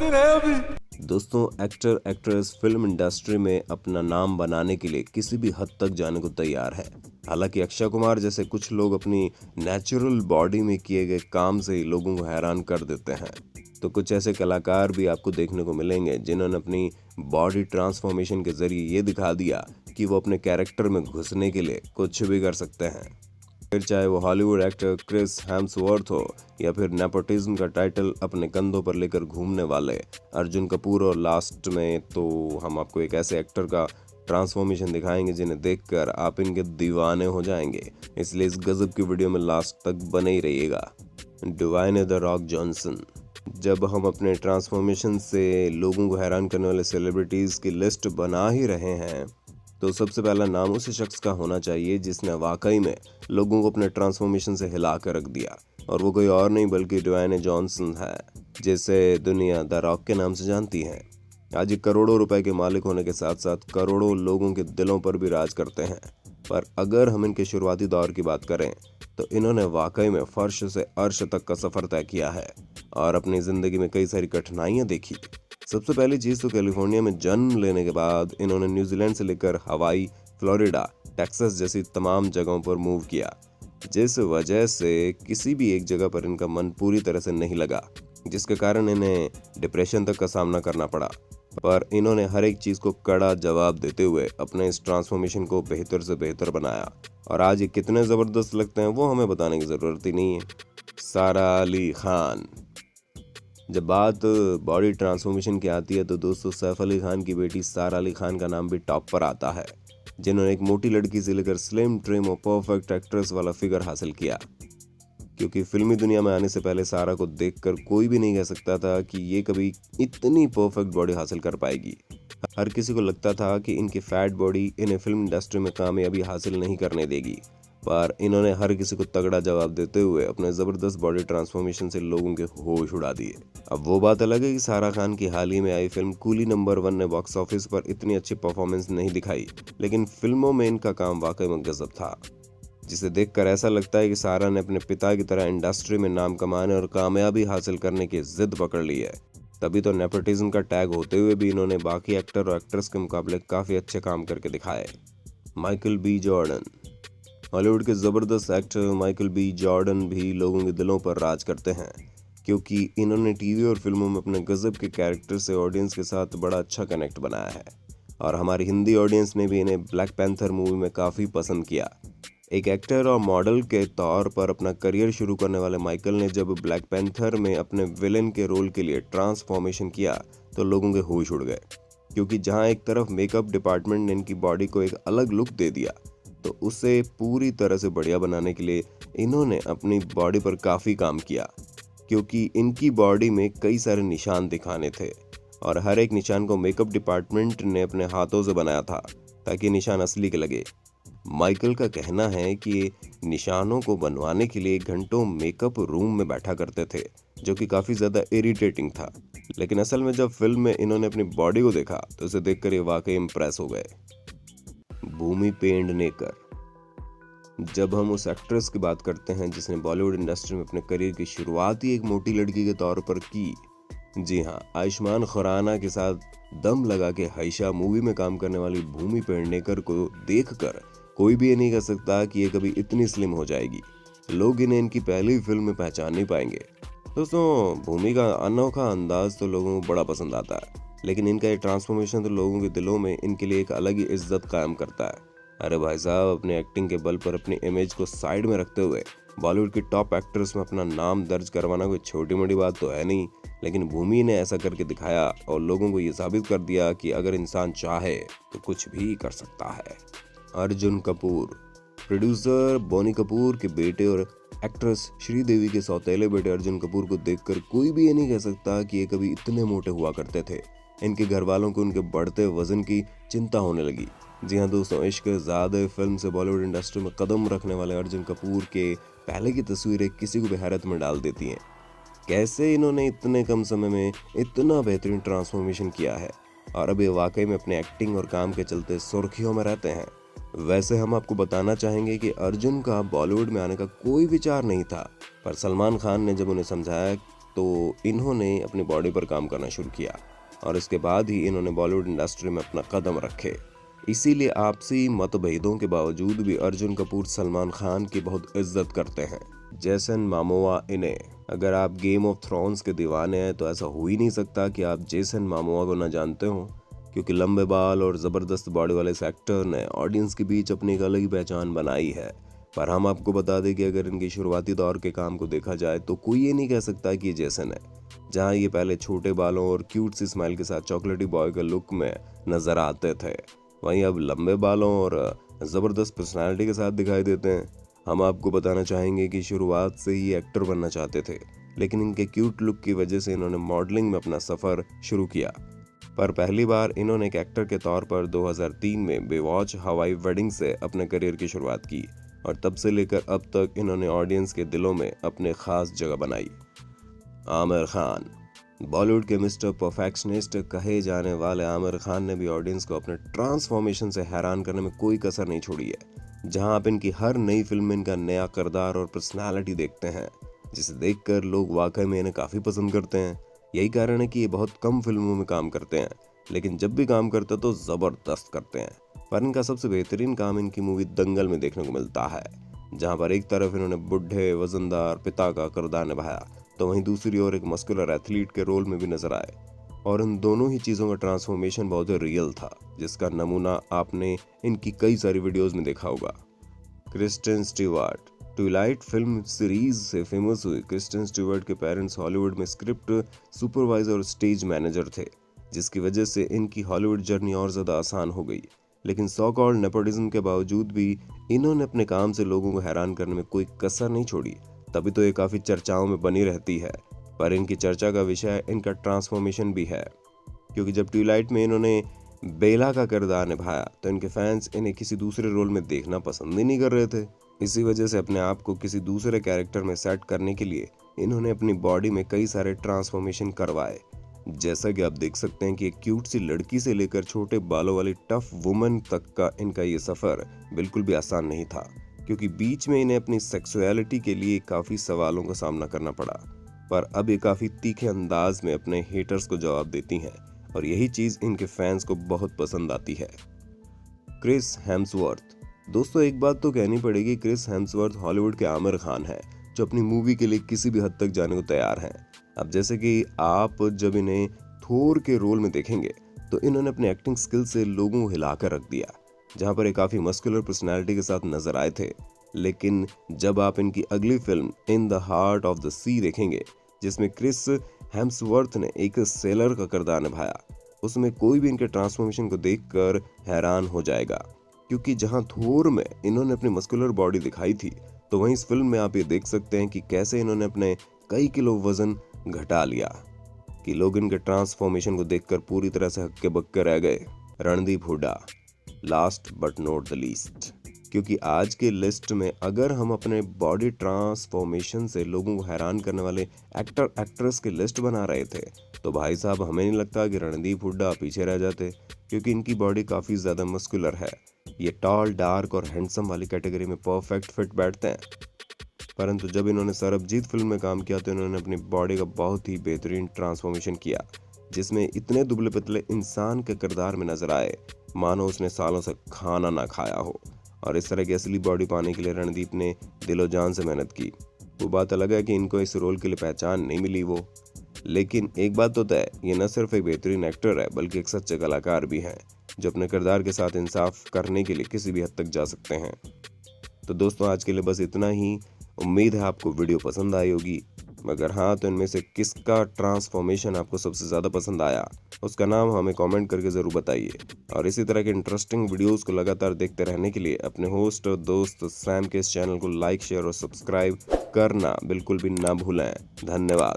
दिन है अभी। दोस्तों, एक्टर एक्ट्रेस फिल्म इंडस्ट्री में अपना नाम बनाने के लिए किसी भी हद तक जाने को तैयार है। हालांकि अक्षय कुमार जैसे कुछ लोग अपनी नेचुरल बॉडी में किए गए काम से ही लोगों को हैरान कर देते हैं, तो कुछ ऐसे कलाकार भी आपको देखने को मिलेंगे जिन्होंने अपनी बॉडी ट्रांसफॉर्मेशन के जरिए ये दिखा दिया कि वो अपने कैरेक्टर में घुसने के लिए कुछ भी कर सकते हैं। फिर चाहे वो हॉलीवुड एक्टर क्रिस हेम्सवर्थ हो या फिर नेपोटिज्म का टाइटल अपने कंधों पर लेकर घूमने वाले अर्जुन कपूर, और लास्ट में तो हम आपको एक ऐसे एक्टर का ट्रांसफॉर्मेशन दिखाएंगे जिन्हें देखकर आप इनके दीवाने हो जाएंगे। इसलिए इस गजब की वीडियो में लास्ट तक बने ही रहिएगा। Dwayne the Rock Johnson. जब हम अपने ट्रांसफॉर्मेशन से लोगों को हैरान करने वाले सेलिब्रिटीज़ की लिस्ट बना ही रहे हैं, तो सबसे पहला नाम उस शख्स का होना चाहिए जिसने वाकई में लोगों को अपने ट्रांसफॉर्मेशन से हिला कर रख दिया, और वो कोई और नहीं बल्कि ड्वेन जॉनसन है, जिसे दुनिया द रॉक के नाम से जानती है। आज ये करोड़ों रुपए के मालिक होने के साथ साथ करोड़ों लोगों के दिलों पर भी राज करते हैं। पर अगर हम इनके शुरुआती दौर की बात करें तो इन्होंने वाकई में फर्श से अर्श तक का सफर तय किया है और अपनी जिंदगी में कई सारी कठिनाइयां देखी। सबसे पहली चीज तो कैलिफोर्निया में जन्म लेने के बाद इन्होंने न्यूजीलैंड से लेकर हवाई, फ्लोरिडा, टेक्सास जैसी तमाम जगहों पर मूव किया, जिस वजह से किसी भी एक जगह पर इनका मन पूरी तरह से नहीं लगा, जिसके कारण इन्हें डिप्रेशन तक का सामना करना पड़ा। पर इन्होंने हर एक चीज को कड़ा जवाब देते हुए अपने इस ट्रांसफॉर्मेशन को बेहतर से बेहतर बनाया, और आज ये कितने जबरदस्त लगते हैं वो हमें बताने की जरूरत ही नहीं है। सारा अली खान। जब बात बॉडी ट्रांसफॉर्मेशन की आती है तो दोस्तों सैफ अली खान की बेटी सारा अली खान का नाम भी टॉप पर आता है, जिन्होंने एक मोटी लड़की से लेकर स्लिम, ट्रिम और परफेक्ट एक्ट्रेस वाला फिगर हासिल किया। क्योंकि फिल्मी दुनिया में आने से पहले सारा को देखकर कोई भी नहीं कह सकता था कि ये कभी इतनी परफेक्ट बॉडी हासिल कर पाएगी। हर किसी को लगता था कि इनकी फैट बॉडी इन्हें फिल्म इंडस्ट्री में कामयाबी हासिल नहीं करने देगी, पर इन्होंने हर किसी को तगड़ा जवाब देते हुए अपने जबरदस्त बॉडी ट्रांसफॉर्मेशन से लोगों के होश उड़ा दिए। अब वो बात अलग है कि सारा खान की हाल ही में आई फिल्म कूली नंबर 1 ने बॉक्स ऑफिस पर इतनी अच्छी परफॉर्मेंस नहीं दिखाई, लेकिन फिल्मों में इनका काम वाकई में गजब था, जिसे देखकर ऐसा लगता है कि सारा ने अपने पिता की तरह इंडस्ट्री में नाम कमाने और कामयाबी हासिल करने की जिद पकड़ ली है। तभी तो नेपोटिज्म का टैग होते हुए भी इन्होंने बाकी एक्टर और एक्ट्रेस के मुकाबले काफी अच्छे काम करके दिखाए। Michael B Jordan. हॉलीवुड के जबरदस्त एक्टर माइकल बी जॉर्डन भी लोगों के दिलों पर राज करते हैं, क्योंकि इन्होंने टीवी और फिल्मों में अपने गजब के कैरेक्टर से ऑडियंस के साथ बड़ा अच्छा कनेक्ट बनाया है, और हमारी हिंदी ऑडियंस ने भी इन्हें ब्लैक पैंथर मूवी में काफ़ी पसंद किया। एक एक्टर और मॉडल के तौर पर अपना करियर शुरू करने वाले माइकल ने जब ब्लैक पैंथर में अपने विलेन के रोल के लिए ट्रांसफॉर्मेशन किया तो लोगों के होश उड़ गए, क्योंकि जहां एक तरफ मेकअप डिपार्टमेंट ने इनकी बॉडी को एक अलग लुक दे दिया, तो उसे पूरी तरह से बढ़िया बनाने के लिए इन्होंने अपनी बॉडी पर काफ़ी काम किया, क्योंकि इनकी बॉडी में कई सारे निशान दिखाने थे और हर एक निशान को मेकअप डिपार्टमेंट ने अपने हाथों से बनाया था ताकि निशान असली के लगे। माइकल का कहना है कि निशानों को बनवाने के लिए घंटों मेकअप रूम में बैठा करते थे, जो कि काफ़ी ज़्यादा इरिटेटिंग था, लेकिन असल में जब फिल्म में इन्होंने अपनी बॉडी को देखा तो उसे देखकर ये वाकई इम्प्रेस हो गए। भूमि पेडनेकर। जब हम उस एक्ट्रेस की बात करते हैं जिसने बॉलीवुड इंडस्ट्री में अपने करियर की शुरुआत ही एक मोटी लड़की के तौर पर की, जी हाँ, आयुष्मान खुराना के साथ दम लगा के हईशा मूवी में काम करने वाली भूमि पेडनेकर को देखकर कोई भी ये नहीं कह सकता कि ये कभी इतनी स्लिम हो जाएगी। लोग इन्हें इनकी पहली फिल्म में पहचान नहीं पाएंगे। दोस्तों, भूमि का अनोखा अंदाज तो लोगों को बड़ा पसंद आता है, लेकिन इनका ये ट्रांसफॉर्मेशन तो लोगों के दिलों में इनके लिए एक अलग ही इज्जत कायम करता है। अरे भाई साहब, अपने एक्टिंग के बल पर अपनी इमेज को साइड में रखते हुए बॉलीवुड की टॉप एक्ट्रेस में अपना नाम दर्ज करवाना कोई छोटी मोटी बात तो है नहीं, लेकिन भूमि ने ऐसा करके दिखाया और लोगों को ये साबित कर दिया कि अगर इंसान चाहे तो कुछ भी कर सकता है। अर्जुन कपूर। प्रोड्यूसर बोनी कपूर के बेटे और एक्ट्रेस श्रीदेवी के सौतेले बेटे अर्जुन कपूर को देखकर कोई भी ये नहीं कह सकता कि ये कभी इतने मोटे हुआ करते थे। इनके घर वालों को उनके बढ़ते वजन की चिंता होने लगी। जी हाँ दोस्तों, इश्क ज़्यादा फिल्म से बॉलीवुड इंडस्ट्री में कदम रखने वाले अर्जुन कपूर के पहले की तस्वीरें किसी को भी हैरत में डाल देती हैं। कैसे इन्होंने इतने कम समय में इतना बेहतरीन ट्रांसफॉर्मेशन किया है, और अब ये वाकई में अपने एक्टिंग और काम के चलते सुर्खियों में रहते हैं। वैसे हम आपको बताना चाहेंगे कि अर्जुन का बॉलीवुड में आने का कोई विचार नहीं था, पर सलमान खान ने जब उन्हें समझाया तो इन्होंने अपनी बॉडी पर काम करना शुरू किया और इसके बाद ही इन्होंने बॉलीवुड इंडस्ट्री में अपना कदम रखे। इसीलिए आपसी मतभेदों के बावजूद भी अर्जुन कपूर सलमान खान की बहुत इज्जत करते हैं। जेसन मामोआ इन्हें, अगर आप गेम ऑफ थ्रोन्स के दीवाने हैं तो ऐसा हो ही नहीं सकता कि आप जेसन मामोआ को ना जानते हो, क्योंकि लंबे बाल और ज़बरदस्त बॉडी वाले इस एक्टर ने ऑडियंस के बीच अपनी एक अलग ही पहचान बनाई है। पर हम आपको बता दें कि अगर इनके शुरुआती दौर के काम को देखा जाए तो कोई ये नहीं कह सकता कि ये जेसन है। जहाँ ये पहले छोटे बालों और क्यूट सी स्माइल के साथ चॉकलेटी बॉय के लुक में नजर आते थे, वहीं अब लंबे बालों और ज़बरदस्त पर्सनालिटी के साथ दिखाई देते हैं। हम आपको बताना चाहेंगे कि शुरुआत से ही एक्टर बनना चाहते थे, लेकिन इनके क्यूट लुक की वजह से इन्होंने मॉडलिंग में अपना सफ़र शुरू किया। पर पहली बार इन्होंने एक एक्टर के तौर पर 2003 में बेवॉच हवाई वेडिंग से अपने करियर की शुरुआत की और तब से लेकर अब तक इन्होंने ऑडियंस के दिलों में अपने खास जगह बनाई। आमिर खान, बॉलीवुड के मिस्टर परफेक्शनिस्ट कहे जाने वाले आमिर खान ने भी ऑडियंस को अपने ट्रांसफॉर्मेशन से हैरान करने में कोई कसर नहीं छोड़ी है। जहां आप इनकी हर नई फिल्म में इनका नया किरदार और पर्सनालिटी देखते हैं, जिसे देखकर लोग वाकई में इन्हें काफ़ी पसंद करते हैं। यही कारण है कि ये बहुत कम फिल्मों में काम करते हैं, लेकिन जब भी काम करते तो ज़बरदस्त करते हैं। पर इनका सबसे बेहतरीन काम इनकी मूवी दंगल में देखने को मिलता है, जहां पर एक तरफ इन्होंने बुढ़े वजनदार पिता का किरदार निभाया तो वहीं दूसरी ओर एक मस्कुलर एथलीट के रोल में भी नजर आए, और इन दोनों ही चीज़ों का ट्रांसफॉर्मेशन बहुत ही रियल था, जिसका नमूना आपने इनकी कई सारी वीडियोस में देखा होगा। Kristen Stewart, Twilight film series से फेमस हुई क्रिस्टन स्टीवर्ट के पेरेंट्स हॉलीवुड में स्क्रिप्ट सुपरवाइजर और स्टेज मैनेजर थे, जिसकी वजह से इनकी हॉलीवुड जर्नी और ज़्यादा आसान हो गई। लेकिन सो कॉल्ड नेपोटिज्म के बावजूद भी इन्होंने अपने काम से लोगों को हैरान करने में कोई कसर नहीं छोड़ी, तभी तो ये काफ़ी चर्चाओं में बनी रहती है। पर इनकी चर्चा का विषय इनका ट्रांसफॉर्मेशन भी है, क्योंकि जब ट्विलाइट में इन्होंने बेला का किरदार निभाया तो इनके फैंस इन्हें किसी दूसरे रोल में देखना पसंद ही नहीं कर रहे थे। इसी वजह से अपने आप को किसी दूसरे कैरेक्टर में सेट करने के लिए इन्होंने अपनी बॉडी में कई सारे ट्रांसफॉर्मेशन करवाए। जैसा कि आप देख सकते हैं कि एक क्यूट सी लड़की से लेकर छोटे बालों वाली टफ वुमन तक का इनका ये सफ़र बिल्कुल भी आसान नहीं था, क्योंकि बीच में इन्हें अपनी सेक्सुअलिटी के लिए काफ़ी सवालों का सामना करना पड़ा। पर अब ये काफ़ी तीखे अंदाज में अपने हेटर्स को जवाब देती हैं, और यही चीज़ इनके फैंस को बहुत पसंद आती है। क्रिस हेम्सवर्थ, दोस्तों एक बात तो कहनी पड़ेगी, क्रिस हेम्सवर्थ हॉलीवुड के आमिर खान हैं, जो अपनी मूवी के लिए किसी भी हद तक जाने को तैयार हैं। अब जैसे कि आप जब इन्हें थोर के रोल में देखेंगे तो इन्होंने अपने एक्टिंग स्किल से लोगों को हिलाकर रख दिया, जहां पर ये काफ़ी मस्कुलर पर्सनैलिटी के साथ नजर आए थे। लेकिन जब आप इनकी अगली film in the heart of the sea देखेंगे, जिसमें क्रिस हेम्सवर्थ ने एक सेलर का किरदार निभाया, उसमें कोई भी इनके ट्रांसफॉर्मेशन को देखकर हैरान हो जाएगा। क्योंकि जहां थोर में इन्होंने अपनी मस्कुलर बॉडी दिखाई थी, तो वहीं इस फिल्म में आप ये देख सकते हैं कि कैसे इन्होंने अपने कई किलो वजन घटा लिया, कि लोग इनके ट्रांसफॉर्मेशन को देखकर पूरी तरह से हक्के बक्के रह गए। Randeep Hooda, last but not the least, क्योंकि आज के लिस्ट में अगर हम अपने बॉडी ट्रांसफॉर्मेशन से लोगों को हैरान करने वाले एक्टर एक्ट्रेस की लिस्ट बना रहे थे, तो भाई साहब हमें नहीं लगता कि रणदीप हुड्डा पीछे रह जाते, क्योंकि इनकी बॉडी काफ़ी ज़्यादा मस्कुलर है। ये टॉल, डार्क और हैंडसम वाली कैटेगरी में परफेक्ट फिट बैठते हैं। परंतु जब इन्होंने सरबजीत फिल्म में काम किया तो इन्होंने अपनी बॉडी का बहुत ही बेहतरीन ट्रांसफॉर्मेशन किया, जिसमें इतने दुबले पतले इंसान के किरदार में नजर आए मानो उसने सालों से खाना ना खाया हो। और इस तरह की असली बॉडी पाने के लिए रणदीप ने दिलो जान से मेहनत की। वो बात अलग है कि इनको इस रोल के लिए पहचान नहीं मिली वो, लेकिन एक बात तो तय, ये न सिर्फ एक बेहतरीन एक्टर है बल्कि एक सच्चे कलाकार भी हैं, जो अपने किरदार के साथ इंसाफ करने के लिए किसी भी हद तक जा सकते हैं। तो दोस्तों आज के लिए बस इतना ही। उम्मीद है आपको वीडियो पसंद आई होगी। अगर हाँ तो इनमें से किसका ट्रांसफॉर्मेशन आपको सबसे ज़्यादा पसंद आया, उसका नाम हमें कमेंट करके ज़रूर बताइए। और इसी तरह के इंटरेस्टिंग वीडियोस को लगातार देखते रहने के लिए अपने होस्ट और दोस्त सैम के इस चैनल को लाइक, शेयर और सब्सक्राइब करना बिल्कुल भी ना भूलें। धन्यवाद।